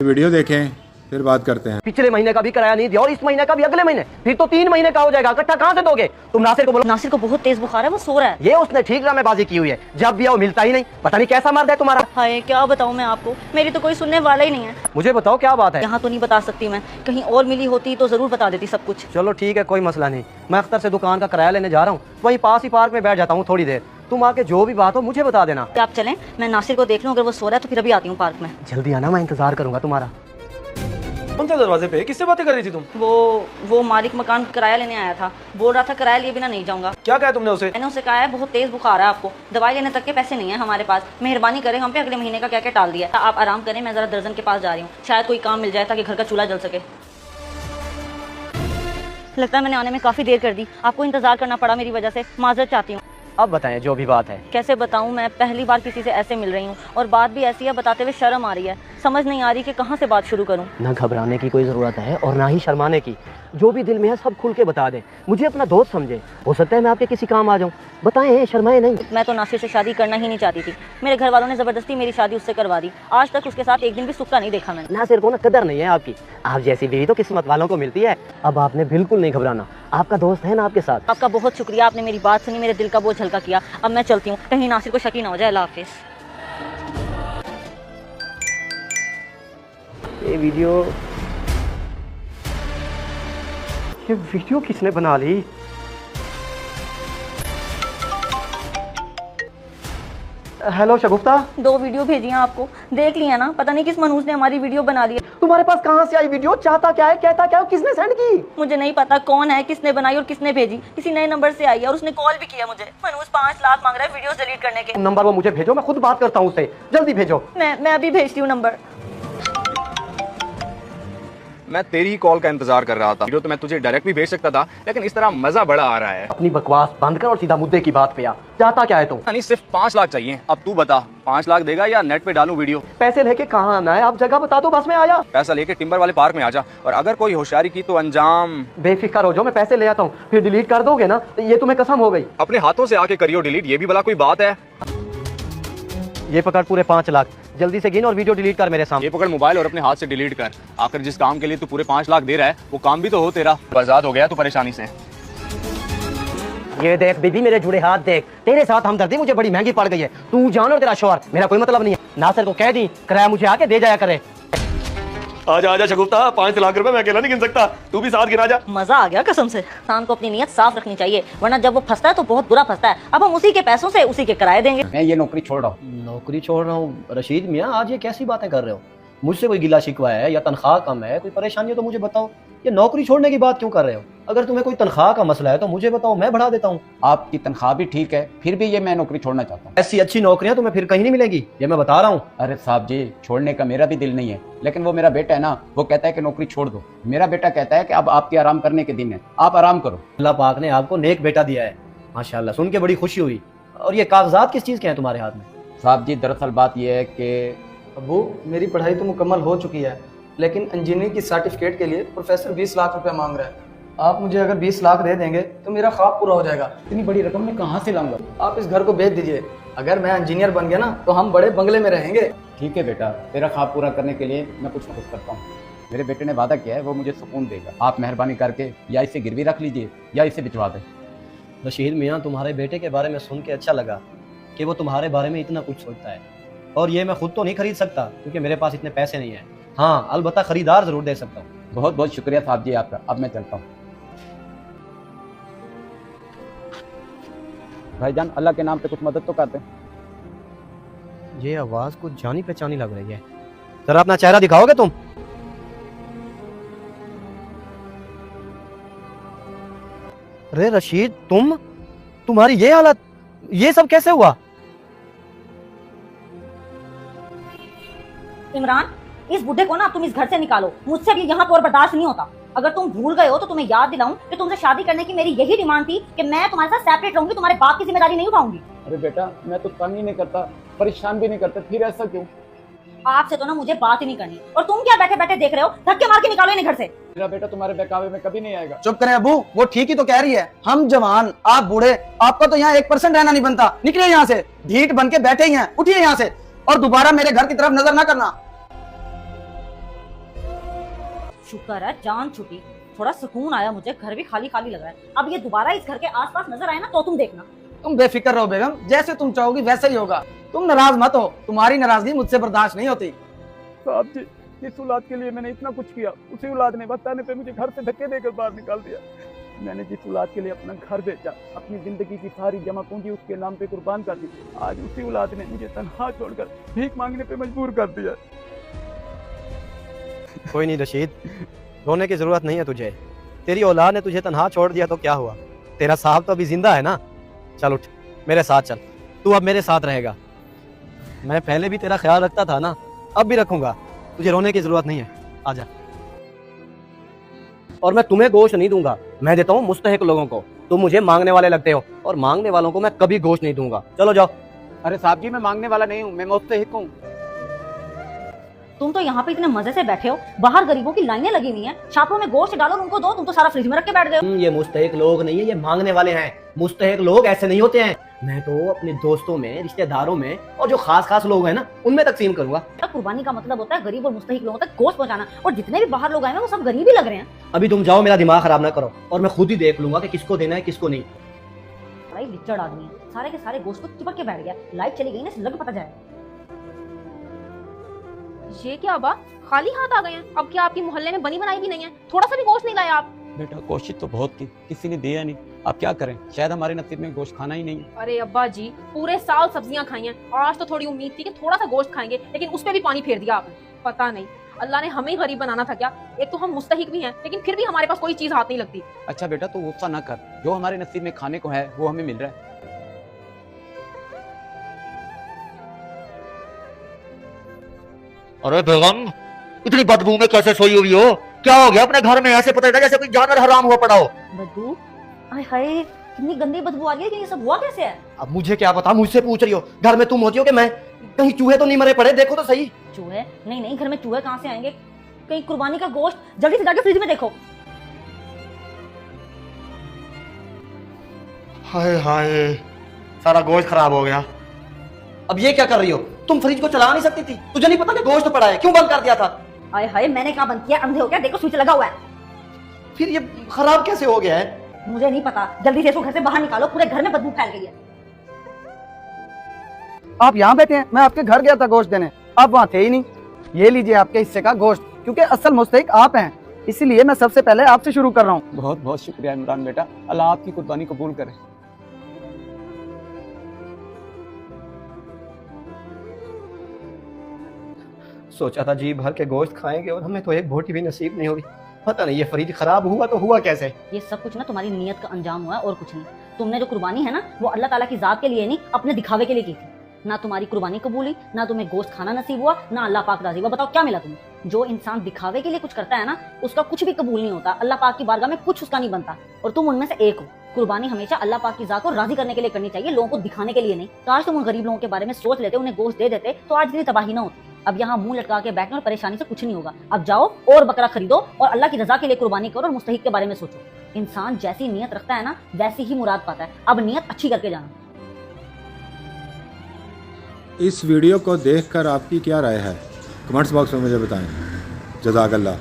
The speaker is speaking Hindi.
वीडियो देखें फिर बात करते हैं। पिछले महीने का भी किराया नहीं दिया और इस महीने का भी अगले महीने, फिर तो 3 महीने का हो जाएगा। इकट्ठा कहाँ से दोगे? तुम नासिर को बोलो। नासिर को बहुत तेज बुखार है, वो सो रहा है। ये उसने ठीक ड्रामेबाजी की हुई है, जब भी वो मिलता ही नहीं, पता नहीं कैसा मर्द है तुम्हारा। हाय क्या बताऊं मैं आपको, मेरी तो कोई सुनने वाला ही नहीं है। मुझे बताओ क्या बात है। यहाँ तो नहीं बता सकती मैं, कहीं और मिली होती तो जरूर बता देती सब कुछ। चलो ठीक है, कोई मसला नहीं। मैं अख्तर से दुकान का किराया लेने जा रहा हूँ, वहीं पास ही पार्क में बैठ जाता हूँ थोड़ी देर। तुम आके जो भी बात हो मुझे बता देना। आप चलें, मैं नासिर को देख लूँ, अगर वो सो रहा है तो फिर अभी आती हूँ पार्क में। जल्दी आना, मैं इंतजार करूंगा तुम्हारा। कौन सा दरवाजे पे? किससे बातें कर रही थी तुम? वो मालिक मकान किराया लेने आया था, बोल रहा था किराया लिए बिना नहीं जाऊंगा। क्या कहा तुमने उसे? मैंने उसे कहा है बहुत तेज बुखार है आपको, दवाई लेने तक के पैसे नहीं है हमारे पास, मेहरबानी करें हम पे अगले महीने का क्या क्या टाल दिया। आप आराम करें, मैं जरा दर्जन के पास जा रही हूँ, शायद कोई काम मिल जाए ताकि घर का चूल्हा जल सके। लगता है मैंने आने में काफी देर कर दी, आपको इंतजार करना पड़ा मेरी वजह से, माजरत चाहती हूँ। अब बताएं जो भी बात है। कैसे बताऊं, मैं पहली बार किसी से ऐसे मिल रही हूँ और बात भी ऐसी है, बताते हुए शर्म आ रही है, समझ नहीं आ रही कि कहाँ से बात शुरू करूं। ना घबराने की कोई ज़रूरत है और ना ही शर्माने की। जो भी दिल में है सब खुल के बता दें, मुझे अपना दोस्त समझे। हो सकता है मैं आपके किसी काम आ जाऊं, बताएं, शर्माए नहीं। मैं तो नासिर से शादी करना ही नहीं चाहती थी, मेरे घर वालों ने ज़बरदस्ती मेरी शादी उससे करवा दी। आज तक उसके साथ एक दिन भी सुख का नहीं देखा मैंने। नासिर को ना कदर नहीं है आपकी, आप जैसी बीवी तो किस्मत वालों को मिलती है। अब आपने बिल्कुल नहीं घबराना, आपका दोस्त है ना आपके साथ। आपका बहुत शुक्रिया, आपने मेरी बात सुनी, मेरे दिल का बोझ हल्का किया। अब मैं चलती हूँ, कहीं नासिर को शकी ना हो जाए। अल्लाह हाफिज़। ये वीडियो किसने बना ली? हेलो शगुफ्ता। 2 वीडियो भेजी हैं आपको, देख लिया ना? पता नहीं किस मनहूस ने हमारी वीडियो बना ली है। तुम्हारे पास कहाँ से आई वीडियो? चाहता क्या है, कहता क्या है, किसने सेंड की? मुझे नहीं पता कौन है, किसने बनाई और किसने भेजी। किसी नए नंबर से आई है और उसने कॉल भी किया मुझे। मनहूस 5 लाख मांग रहा है वीडियोस डिलीट करने के। नंबर वो मुझे भेजो, मैं खुद बात करता हूँ उससे। जल्दी भेजो। मैं अभी भेजती हूँ नंबर। मैं तेरी कॉल का इंतजार कर रहा था। वीडियो तो मैं तुझे डायरेक्ट भी भेज सकता था, लेकिन इस तरह मजा बड़ा आ रहा है। अपनी बकवास बंद कर और सीधा मुद्दे की बात पे आ। चाहता क्या है तुम? नहीं, सिर्फ 5 लाख चाहिए। अब तू बता, 5 लाख देगा या नेट पे डालूं वीडियो? पैसे लेके कहाँ आना है? आप जगह बता दो, बस में आया। पैसा लेके टिम्बर वाले पार्क में आ जा, और अगर कोई होशियारी की तो अंजाम। बेफिक्र हो जाओ, मैं पैसे ले आता हूँ, फिर डिलीट कर दोगे ना? ये तुम्हें कसम हो गई। अपने हाथों से आके करियो डिलीट, ये भी भला कोई बात है? ये पकड़ पूरे 5 लाख, जल्दी से गिन और वीडियो डिलीट कर मेरे सामने। ये पकड़ मोबाइल और अपने हाथ से डिलीट कर। आखिर जिस काम के लिए तू पूरे 5 लाख दे रहा है, वो काम भी तो हो तेरा। बर्बाद हो गया तू परेशानी से। ये देख बीबी, मेरे जुड़े हाथ देख, तेरे साथ हमदर्दी मुझे बड़ी महंगी पड़ गई है। तू जान और तेरा शौहर, मेरा कोई मतलब नहीं है। नासिर को कह दी किराया मुझे आके दे जाया करे। आजा आजा शगुफ्ता, 5 लाख रुपए मैं अकेला नहीं गिन सकता, तू भी साथ गिना जा। मजा आ गया कसम से। इंसान को अपनी नीयत साफ रखनी चाहिए, वरना जब वो फंसता है तो बहुत बुरा फंसता है। अब हम उसी के पैसों से उसी के किराए देंगे। मैं ये नौकरी छोड़ रहा हूँ। नौकरी छोड़ रहा हूँ? रशीद मियाँ, आज ये कैसी बातें कर रहे हो? मुझसे कोई गिला शिकवा है या तनख्वाह कम है, कोई परेशानी है तो मुझे बताओ। ये नौकरी छोड़ने की बात क्यों कर रहे हो? अगर तुम्हें कोई तनख्वाह का मसला है तो मुझे बताओ, मैं बढ़ा देता हूँ। आपकी तनख्वाह भी ठीक है, फिर भी ये मैं नौकरी छोड़ना चाहता हूँ। ऐसी अच्छी नौकरियां तुम्हें फिर कहीं नहीं मिलेगी, ये मैं बता रहा हूँ। अरे साहब जी, छोड़ने का मेरा भी दिल नहीं है, लेकिन वो मेरा बेटा है ना, वो कहता है कि नौकरी छोड़ दो। मेरा बेटा कहता है कि अब आपके आराम करने के दिन है, आप आराम करो। अल्लाह पाक ने आपको नेक बेटा दिया है, माशाल्लाह, सुन के बड़ी खुशी हुई। और ये कागजात किस चीज़ के हैं तुम्हारे हाथ में? साहब जी, दरअसल बात यह है कि अबू, मेरी पढ़ाई तो मुकम्मल हो चुकी है, लेकिन इंजीनियरिंग की सर्टिफिकेट के लिए प्रोफेसर 20 लाख रुपए मांग रहा है। आप मुझे अगर 20 लाख दे देंगे तो मेरा ख्वाब पूरा हो जाएगा। इतनी बड़ी रकम मैं कहाँ से लाऊंगा? आप इस घर को बेच दीजिए, अगर मैं इंजीनियर बन गया ना तो हम बड़े बंगले में रहेंगे। ठीक है बेटा, तेरा ख्वाब पूरा करने के लिए मैं कुछ ना कुछ करता हूँ। मेरे बेटे ने वादा किया है, वो मुझे सुकून देगा। आप मेहरबानी करके या इसे गिरवी रख लीजिए या इसे भिजवा दें। रशीद मियाँ, तुम्हारे बेटे के बारे में सुन के अच्छा लगा कि वो तुम्हारे बारे में इतना कुछ सोचता है। और ये मैं खुद तो नहीं खरीद सकता क्योंकि मेरे पास इतने पैसे नहीं है। हाँ, अलबत्ता खरीदार जरूर दे सकता हूँ। बहुत बहुत शुक्रिया साहब जी आपका। अब मैं चलता हूँ। भाईजान, अल्लाह के नाम पे कुछ मदद तो करते हैं। ये आवाज कुछ जानी पहचानी लग रही है। जरा अपना चेहरा दिखाओगे तुम? अरे रशीद, तुम्हारी ये हालत, ये सब कैसे हुआ? इमरान, इस बुढ़े को ना तुम इस घर से निकालो, मुझसे भी यहाँ पर बर्दाश्त नहीं होता। अगर तुम भूल गए हो तो तुम्हें याद दिलाऊं कि तुमसे शादी करने की मेरी यही डिमांड थी कि मैं तुम्हारे साथ सेपरेट रहूंगी, तुम्हारे बाप की जिम्मेदारी नहीं उठाऊंगी। अरे बेटा, मैं तो तंग ही नहीं करता, परेशान भी नहीं करता, फिर ऐसा क्यों? आपसे तो ना मुझे बात ही नहीं करनी। और तुम क्या बैठे बैठे देख रहे हो? धक्के मार के निकालो इन्हें घर से। मेरा बेटा तुम्हारे बहकावे में कभी नहीं आएगा। चुप करें अबू, वो ठीक ही तो कह रही है। हम जवान, आप बूढ़े, आपका तो यहाँ 1% रहना नहीं बनता। निकले यहाँ से, ढीठ बन के बैठे ही हैं। उठिए यहाँ से और दोबारा मेरे घर की तरफ नजर ना करना। शुक्र है जान छुटी, थोड़ा सुकून आया मुझे। घर भी खाली खाली लग रहा है। अब ये दोबारा इस घर के आसपास नजर आए ना तो तुम देखना। तुम बेफिक्र रहो बेगम, जैसे तुम चाहोगी वैसा ही होगा। तुम नाराज मत हो, तुम्हारी नाराजगी मुझसे बर्दाश्त नहीं होती। साहब जी, जिस औलाद के लिए मैंने इतना कुछ किया, उसी औलाद ने बताने पे मुझे घर से धक्के देकर बाहर निकाल दिया। मैंने जिस औलाद के लिए अपना घर बेचा, अपनी जिंदगी की सारी जमा पूंजी उसके नाम पे कुर्बान कर दी, आज उसी औलाद ने मुझे तन्हा छोड़कर भीख मांगने पे मजबूर कर दिया। कोई नहीं रशीद, रोने की जरूरत नहीं है तुझे। तेरी औलाद ने तुझे तन्हा छोड़ दिया तो क्या हुआ, तेरा साहब तो अभी जिंदा है ना। चल उठ, मेरे साथ चल, तू अब मेरे साथ रहेगा। मैं पहले भी तेरा ख्याल रखता था ना, अब भी रखूंगा। तुझे रोने की जरूरत नहीं है, आजा। और मैं तुम्हें गोश्त नहीं दूंगा, मैं देता हूँ मुस्तहिक लोगों को। तुम मुझे मांगने वाले लगते हो, और मांगने वालों को मैं कभी गोश्त नहीं दूंगा। चलो जाओ। अरे साहब जी, मैं मांगने वाला नहीं हूँ, मैं मुस्तहिक हूँ। तुम तो यहाँ पे इतने मजे से बैठे हो, बाहर गरीबों की लाइनें लगी हुई हैं, छापों में गोश्त डालो और उनको दो, तुम तो सारा फ्रिज में रख के बैठ गए हो। ये मुस्तहिक लोग नहीं है, ये मांगने वाले हैं। मुस्तहिक लोग ऐसे नहीं होते हैं। मैं तो अपने दोस्तों में, रिश्तेदारों में, और जो खास खास लोग हैं ना, उनमें तकसीम करूंगा। कुर्बानी का मतलब होता है गरीब और मुस्तहिक लोगों तक गोश्त पहुंचाना, और जितने भी बाहर लोग आए हैं वो सब गरीब ही लग रहे हैं। अभी तुम जाओ, मेरा दिमाग खराब ना करो, और मैं खुद ही देख लूंगा कि किसको देना है किसको नहीं। बड़ा ही लिच्चड़ आदमी है, सारे के सारे गोश्त को चिपक के बैठ गया। लाइट चली गई ना, लग पता जाए। ये क्या अब्बा, खाली हाथ आ गए हैं? अब क्या आपकी मोहल्ले में बनी बनाई भी नहीं है? थोड़ा सा भी गोश्त नहीं लाया आप? बेटा, कोशिश तो बहुत की, किसी ने दिया नहीं। अब क्या करें, शायद हमारे नसीब में गोश्त खाना ही नहीं है। अरे अब्बा जी, पूरे साल सब्जियां खाई हैं, आज तो थोड़ी उम्मीद थी कि थोड़ा सा गोश्त खाएंगे, लेकिन उस पे भी पानी फेर दिया आपने। पता नहीं अल्लाह ने हमें ही गरीब बनाना था क्या? एक तो हम मुस्तहिक भी हैं, लेकिन फिर भी हमारे पास कोई चीज हाथ नहीं लगती। अच्छा बेटा, तो गुस्सा ना कर, जो हमारे नसीब में खाने को है वो हमें मिल रहा है। अरे बेगम, इतनी बदबू में कैसे सोई हुई हो? क्या हो गया अपने घर में? ऐसे पता चला जैसे कोई जानवर हराम हुआ पड़ा हो। बदबू? आय हाय, कितनी गंदी बदबू आ रही है। कि ये सब हुआ कैसे है? अब मुझे क्या पता, मुझसे पूछ रही हो? घर में तुम होती हो कि मैं? कहीं चूहे तो नहीं मरे पड़े? देखो तो सही। चूहे? नहीं नहीं, घर में चूहे कहाँ से आएंगे? कहीं कुर्बानी का गोश्त, जल्दी से जाके फ्रिज में देखो। हाय हाय, सारा गोश्त खराब हो गया। अब ये क्या कर रही हो? तुम फ्रिज को चला नहीं सकती थी? तुझे नहीं पता कि गोश्त पड़ा है? क्यों बंद कर दिया था? आय हाय, मैंने क्या बंद किया? अंधे हो क्या? देखो स्विच लगा हुआ है। फिर ये खराब कैसे हो गया है? मुझे नहीं पता, जल्दी से इसको घर से बाहर निकालो, पूरे घर में बदबू फैल गई है। आप यहाँ बैठे हैं, मैं आपके घर गया था गोश्त देने, आप वहाँ थे ही नहीं। ये लीजिए आपके हिस्से का गोश्त, क्योंकि असल मुस्तहिक आप हैं, इसीलिए मैं सबसे पहले आपसे शुरू कर रहा हूँ। बहुत बहुत शुक्रिया इमरान बेटा, अल्लाह आपकी कुर्बानी कबूल करे। सोचा था जी भर के गोश्त खाएंगे और हमें तो एक बोटी भी नसीब नहीं होगी। पता नहीं ये फ्रिज खराब हुआ तो हुआ कैसे। ये सब कुछ ना तुम्हारी नीयत का अंजाम हुआ है और कुछ नहीं। तुमने जो कुर्बानी है ना, वो अल्लाह ताला की जात के लिए नहीं, अपने दिखावे के लिए की थी। ना तुम्हारी कुर्बानी कबूली, ना तुम्हें गोश्त खाना नसीब हुआ, ना अल्लाह पाक राजी हुआ। बताओ क्या मिला तुम्हें? जो इंसान दिखावे के लिए कुछ करता है ना, उसका कुछ भी कबूल नहीं होता। अल्लाह पाक की बारगाह में कुछ उसका नहीं बनता, और तुम उनमें से एक हो। कुर्बानी हमेशा अल्लाह पाक की जात को राजी करने के लिए करनी चाहिए, लोगों को दिखाने के लिए नहीं। काश तुम उन गरीब लोगों के बारे में सोच लेते, उन्हें गोश्त दे देते, तो आज इतनी तबाही ना होती। अब यहाँ मुंह लटका के बैठने और परेशानी से कुछ नहीं होगा। अब जाओ और बकरा खरीदो और अल्लाह की रजा के लिए कुर्बानी करो और मुस्तहिक के बारे में सोचो। इंसान जैसी नीयत रखता है ना, वैसी ही मुराद पाता है। अब नीयत अच्छी करके जाना। इस वीडियो को देखकर आपकी क्या राय है? कमेंट्स बॉक्स में मुझे बताएं। जज़ाकल्लाह।